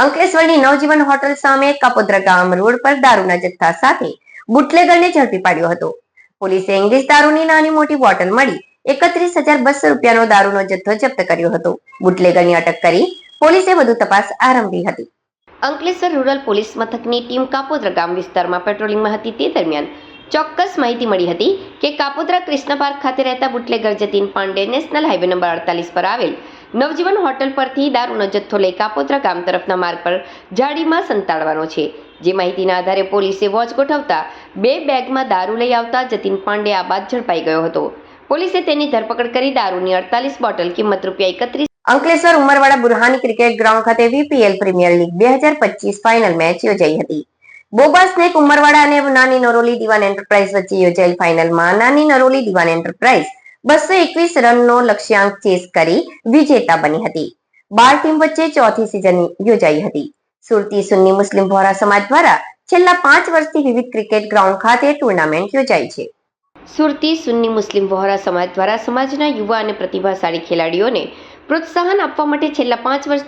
અંકલેશ્વરની નવજીવન hotel સામે કાપોદ્રા ગામ road પર દારૂના જથ્થા સાથે બુટલેગરને ઝડપી પાડ્યો હતો. પોલીસે ઇંગ્લિશ દારૂની નાની મોટી બોટલ મળી 31,200 રૂપિયાનો દારૂનો જથ્થો જપ્ત કર્યો હતો. બુટલેગરની અટક કરી પોલીસે વધુ તપાસ આરંભી હતી. અંકલેશ્વર રૂરલ પોલીસ મથકની ટીમ કાપોદ્રા ગામ વિસ્તારમાં પેટ્રોલિંગમાં હતી. તે દરમિયાન ચોક્કસ માહિતી મળી હતી કે કાપોદ્રા કૃષ્ણ પાર્ક ખાતે રહેતા bootlegger Jatin Pandey national highway number 48 પર આવેલ નવજીવન હોટલ પરથી દારૂનો જથ્થો લઈ કાપોદ્રા ગામ તરફના માર્ગ પર ઝાડીમાં સંતાડવાનો છે. જે માહિતીના આધારે પોલીસે વોચ ગોઠવતા 2 બેગમાં દારૂ લઈ આવતા જતીન પાંડે આ બાદ ઝડપાઈ ગયો હતો. પોલીસે તેની ધરપકડ કરી દારૂની 48 બોટલ કિંમત ₹31. અંકલેશ્વર ઉમરવાડા બુરહાની ક્રિકેટ ગ્રાઉન્ડ ખાતે VPL premier league 2025 final match યોજાઈ હતી. બોબા સ્નેક ઉમરવાડા અને નાની નરોલી દિવાન એન્ટરપ્રાઇઝ વચ્ચે યોજાયેલ ફાઇનલમાં નાની નરોલી દિવાન એન્ટરપ્રાઇઝ 221 રનનો લક્ષ્યાંક ચેસ કરી વિજેતા બની હતી. 12 ટીમ વચ્ચે ચોથી સિઝન યોજાઈ હતી. સુરતી સુન્ની મુસ્લિમ વહોરા સમાજ દ્વારા છેલ્લા 5 વર્ષથી વિવિધ ક્રિકેટ ગ્રાઉન્ડ ખાતે ટુર્નામેન્ટ યોજાઈ છે. સુરતી સુન્ની મુસ્લિમ વહોરા સમાજ દ્વારા સમાજના યુવા અને પ્રતિભાશાળી ખેલાડીઓને પ્રોત્સાહન આપવા માટે છેલ્લા 5 વર્ષથી